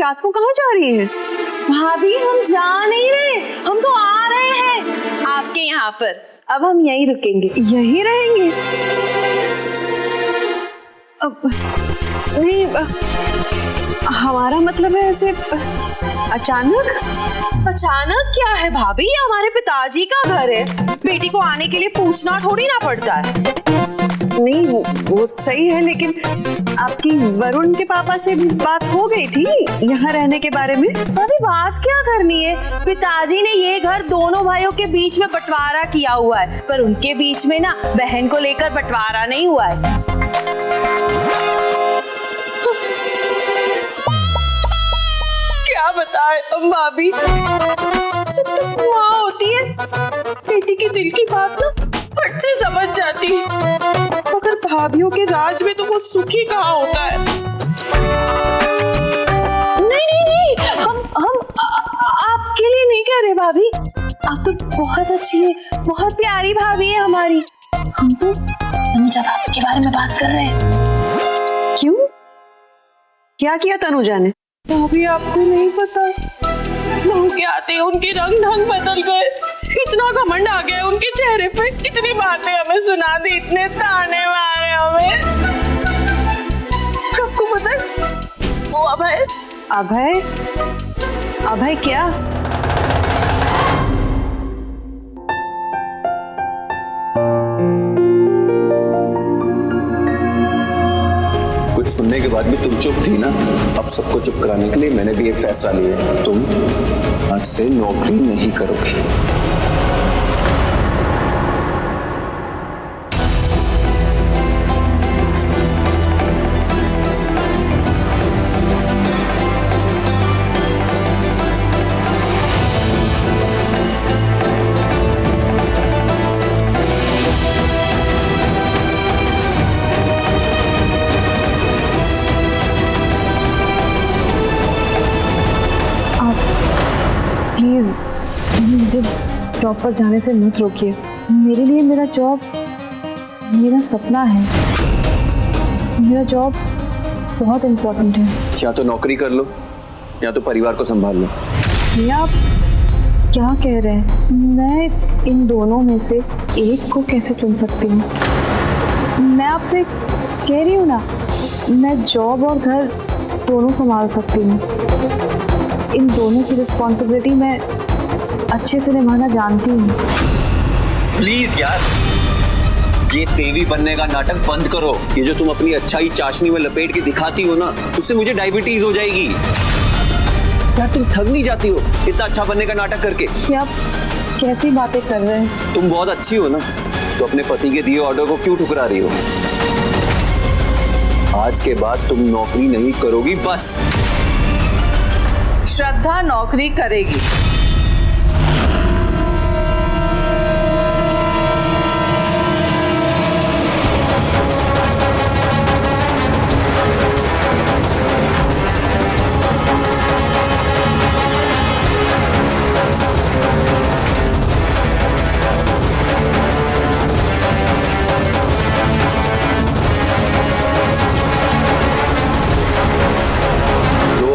रात को कहाँ जा रही हैं? भाभी हम जा नहीं रहे, हम तो आ रहे हैं आपके यहाँ पर। अब हम यहीं रुकेंगे। यहीं रहेंगे? अब नहीं, हमारा मतलब है ऐसे अचानक। अचानक क्या है भाभी, ये हमारे पिताजी का घर है, बेटी को आने के लिए पूछना थोड़ी ना पड़ता है। नहीं वो सही है, लेकिन आपकी वरुण के पापा से भी बात हो गई थी यहाँ रहने के बारे में। भाभी बात क्या करनी है, पिताजी ने ये घर दोनों भाइयों के बीच में बंटवारा किया हुआ है, पर उनके बीच में ना बहन को लेकर बंटवारा नहीं हुआ है। क्या बताए हम भाभी, जब तक माँ होती है बेटी के दिल की बात ना फट से समझ जाती है, मगर भाभीयों के राज में तो वो सुखी कहाँ होता है। नहीं, हम आपके लिए नहीं कह रहे भाभी, आप तो बहुत अच्छी है, बहुत प्यारी भाभी है हमारी। हम तो तनुजा भाभी के बारे में बात कर रहे हैं। क्यों, क्या किया तनुजा ने? भाभी आपको नहीं पता, बहू के आते उनके रंग ढंग बदल गए, इतना घमंड आ गया उनके चेहरे पे, इतनी बातें हमें सुना दी, इतने ताने मारे हमें। आपको पता है वो अभय अभय क्या? कुछ सुनने के बाद भी तुम चुप थी ना। अब सबको चुप कराने के लिए मैंने भी एक फैसला लिया है, तुम आज से नौकरी नहीं करोगी। प्लीज़ मुझे जॉब पर जाने से मत रोकिए। मेरे लिए मेरा जॉब मेरा सपना है। मेरा जॉब बहुत इम्पोर्टेंट है। या तो नौकरी कर लो या तो परिवार को संभाल लो। ये आप क्या कह रहे हैं? मैं इन दोनों में से एक को कैसे चुन सकती हूँ? मैं आपसे कह रही हूँ ना, मैं जॉब और घर दोनों संभाल सकती हूँ। इन दोनों की रिस्पॉन्सिबिलिटी मैं अच्छे से निभाना जानती हूँ। प्लीज यार, ये देवी बनने का नाटक बंद करो। ये जो तुम अपनी अच्छाई चाशनी में लपेट के दिखाती हो ना, उससे मुझे डायबिटीज हो जाएगी। यार तुम थक नहीं जाती हो इतना अच्छा बनने का नाटक करके? क्या आप कैसी बातें कर रहे हैं? तुम बहुत अच्छी हो ना, तो अपने पति के दिए ऑर्डर को क्यों ठुकरा रही हो? आज के बाद तुम नौकरी नहीं करोगी, बस। श्रद्धा नौकरी करेगी।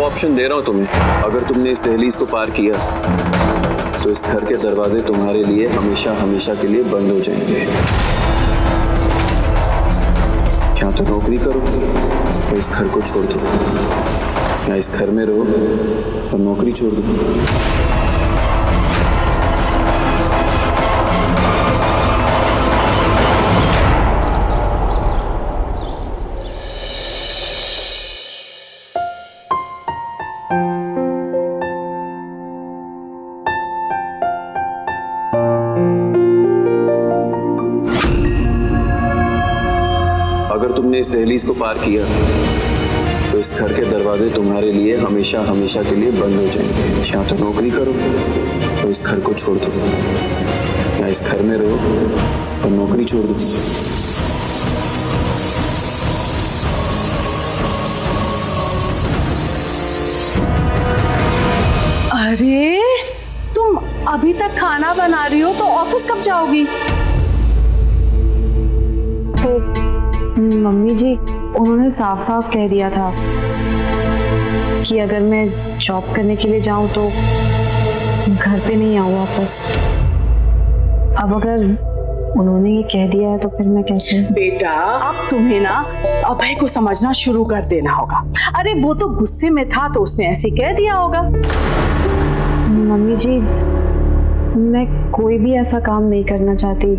ऑप्शन दे रहा हूं तुम्हें, अगर तुमने इस दहलीज को पार किया तो इस घर के दरवाजे तुम्हारे लिए हमेशा हमेशा के लिए बंद हो जाएंगे। या तो नौकरी करो और इस घर को छोड़ दो, या इस घर में रहो और नौकरी छोड़ दो। अगर तुमने इस दहलीज को पार किया तो इस घर के दरवाजे तुम्हारे लिए हमेशा हमेशा के लिए बंद हो जाएंगे। या तो नौकरी करो और इस घर को छोड़ दो, या इस घर में रहो और नौकरी छोड़ दो। अरे तुम अभी तक खाना बना रही हो, तो ऑफिस कब जाओगी? तो मम्मी जी, उन्होंने साफ साफ कह दिया था कि अगर मैं जॉब करने के लिए जाऊं तो घर पे नहीं आऊँ वापस। अब अगर उन्होंने ये कह दिया है तो फिर मैं कैसे? बेटा अब तुम्हें ना अभय को समझना शुरू कर देना होगा। अरे वो तो गुस्से में था तो उसने ऐसे कह दिया होगा। मम्मी जी, मैं कोई भी ऐसा काम नहीं करना चाहती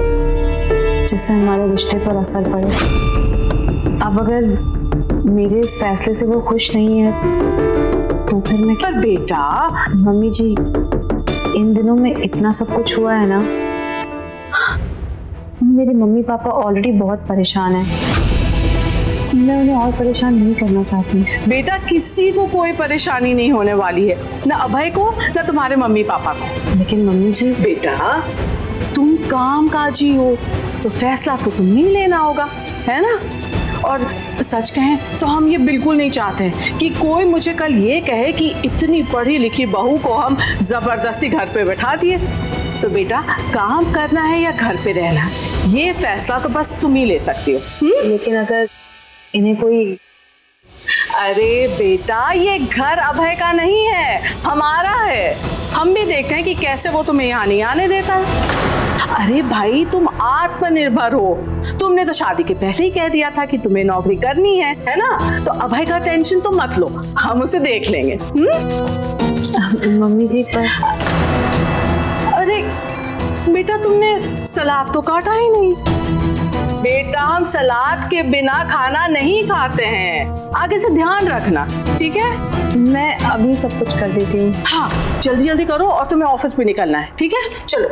जिससे हमारे रिश्ते पर असर पड़े। अब अगर मेरे इस फैसले से वो खुश नहीं है तो फिर मैं पर बेटा मम्मी जी, इन दिनों में इतना सब कुछ हुआ है ना, मेरे मम्मी पापा ऑलरेडी बहुत परेशान हैं। मैं उन्हें और परेशान नहीं करना चाहती। बेटा किसी को कोई परेशानी नहीं होने वाली है, ना अभय को ना तुम्हारे मम्मी पापा को। लेकिन मम्मी जी, बेटा तुम कामकाजी हो तो फैसला तो तुम्हें ही लेना होगा, है ना। और सच कहें तो हम ये बिल्कुल नहीं चाहते हैं कि कोई मुझे कल ये कहे कि इतनी पढ़ी लिखी बहू को हम जबरदस्ती घर पे बैठा दिए। तो बेटा काम करना है या घर पे रहना है, ये फैसला तो बस तुम ही ले सकती हो। लेकिन अगर इन्हें कोई... अरे बेटा ये घर अभय का नहीं है, हमारा है। हम भी देखते हैं कि कैसे वो तुम्हें यहाँ नहीं आने देता है। अरे भाई तुम आत्मनिर्भर हो, तुमने तो शादी के पहले ही कह दिया था कि तुम्हें नौकरी करनी है ना। तो अभय का टेंशन तुम मत लो, हम उसे देख लेंगे। मम्मी जी पर... अरे बेटा तुमने सलाद तो काटा ही नहीं। बेटा हम सलाद के बिना खाना नहीं खाते हैं, आगे से ध्यान रखना, ठीक है। मैं अभी सब कुछ कर देती हूँ। हाँ जल्दी जल्दी करो, और तुम्हें ऑफिस भी निकलना है, ठीक है। चलो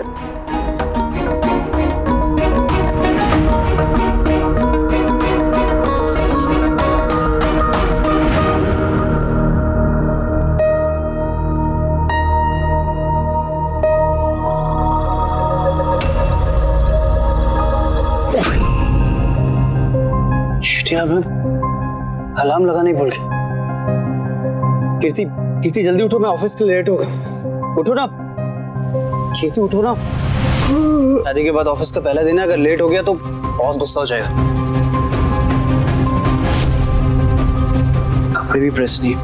यार मैं अलार्म लगाने भूल गया। कीर्ति, कीर्ति जल्दी उठो, मैं ऑफिस के लिए लेट हो गया। उठो ना कीर्ति, उठो ना। शादी के बाद ऑफिस का पहला दिन है, अगर लेट हो गया तो बॉस गुस्सा हो जाएगा। कपड़े भी प्रेस नहीं।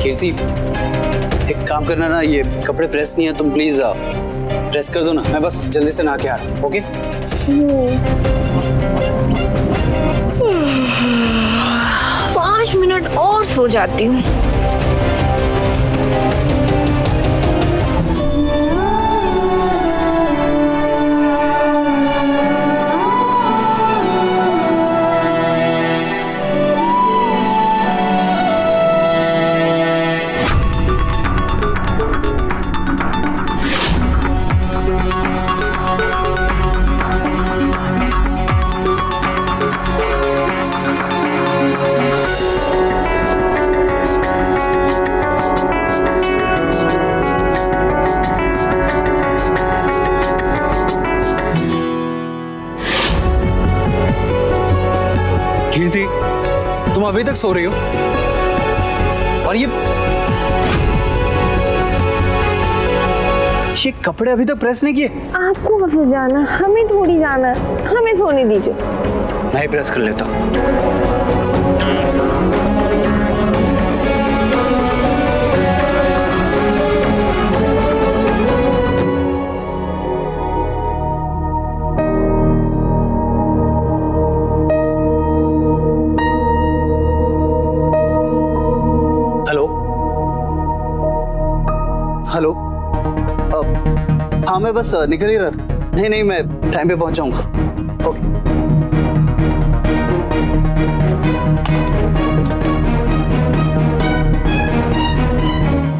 कीर्ति एक काम करना ना, ये कपड़े प्रेस नहीं है, तुम प्लीज प्रेस कर दो ना, मैं बस जल्दी से नहा के आ रहा हूँ। ओके 5 मिनट और सो जाती हूँ। कीर्ति तुम अभी तक सो रही हो, और ये कपड़े अभी तक प्रेस नहीं किए। आपको ऑफिस जाना, हमें थोड़ी जाना, हमें सोने दीजिए। मैं ही प्रेस कर लेता हूँ। हेलो, हाँ मैं बस निकल ही रहा था। नहीं नहीं, मैं टाइम पे पहुंच जाऊंगा। ओके।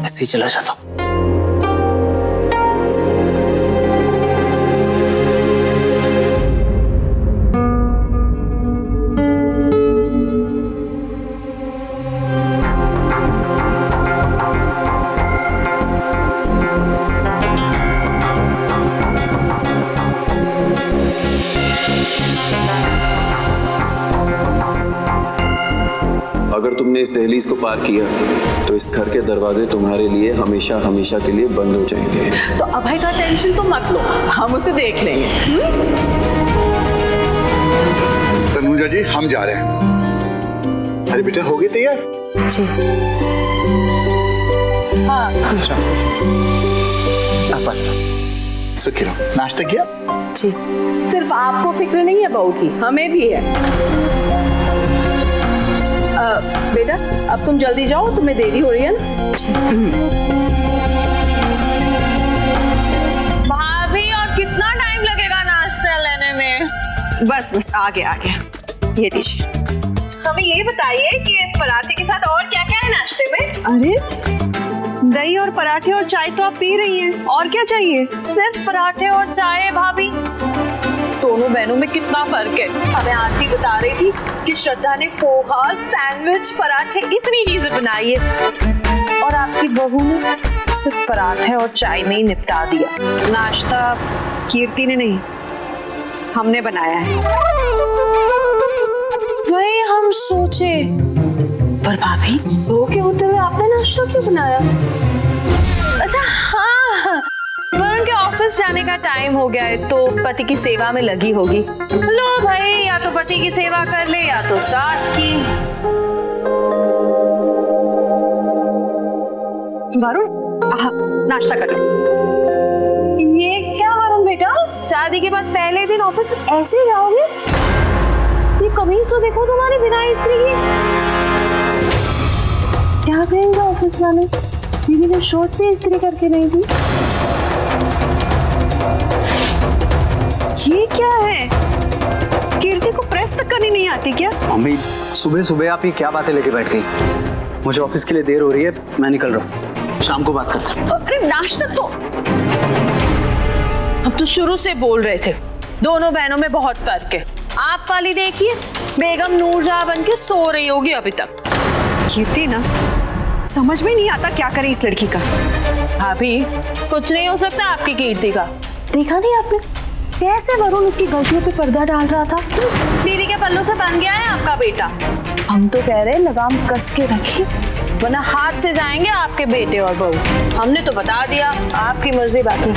ऐसे ही चला जाता हूँ। अगर तुमने इस दहलीज को पार किया तो इस घर के दरवाजे तुम्हारे लिए हमेशा हमेशा के लिए बंद हो जाएंगे। तो अभय का टेंशन तो मत लो, हम उसे देख लेंगे। तनुजा जी हम जा रहे हैं। अरे बेटा हो गई तैयार? जी हाँ आप पास सुखी रहो। नाश्ता किया? जी। सिर्फ आपको फिक्र नहीं है बहू की, हमें भी है। बेटा अब तुम जल्दी जाओ, तुम्हें देरी हो रही है ना। भाभी और कितना टाइम लगेगा नाश्ता लेने में? बस बस आ गया ये लीजिए। हमें ये बताइए कि पराठे के साथ और क्या क्या है नाश्ते में? अरे दही और पराठे और चाय तो आप पी रही हैं, और क्या चाहिए? सिर्फ पराठे और चाय भाभी? दोनों बहनों में कितना फर्क है। हमें आंटी बता रही थी कि श्रद्धा ने पोहा, सैंडविच, पराठे इतनी चीजें बनाई है और आपकी बहू ने सिर्फ पराठे और चाय में ही निपटा दिया। नाश्ता कीर्ति ने नहीं, हमने बनाया है। वही हम सोचे, पर भाभी बहू के होते हुए आपने नाश्ता क्यों बनाया? अच्छा हाँ, वरुण के ऑफिस जाने का टाइम हो गया है तो पति की सेवा में लगी होगी। लो भाई, या तो पति की सेवा कर ले या तो सास की। वरुण नाश्ता कर लो। ये क्या वरुण बेटा, शादी के बाद पहले दिन ऑफिस ऐसे जाओगे? ये कमीज तो देखो तुम्हारे बिना इस्त्री की। क्या कहेंगे ऑफिस वाले, दीदी ने शर्ट पे इस्त्री करके नहीं दी। ये क्या है? कीर्ति को प्रेस तक करनी नहीं आती क्या? मम्मी सुबह सुबह आप ये क्या बातें लेके बैठ गई? मुझे ऑफिस के लिए देर हो रही है, मैं निकल रहा हूँ, शाम को बात करते हैं। अरे नाश्ता तो अब तो शुरू से बोल रहे थे दोनों बहनों में बहुत फर्क है। आप वाली देखिए, बेगम नूरजहां बन के सो रही होगी अभी तक। कीर्ति ना समझ में नहीं आता क्या करे इस लड़की का। भाभी कुछ नहीं हो सकता आपकी कीर्ति का। देखा नहीं आपने कैसे वरुण उसकी गलतियों पे पर्दा डाल रहा था? बीवी के पल्लू से बन गया है आपका बेटा। हम तो कह रहे लगाम कस के रखिए, वरना हाथ से जाएंगे आपके बेटे और बहू। हमने तो बता दिया, आपकी मर्जी बाकी।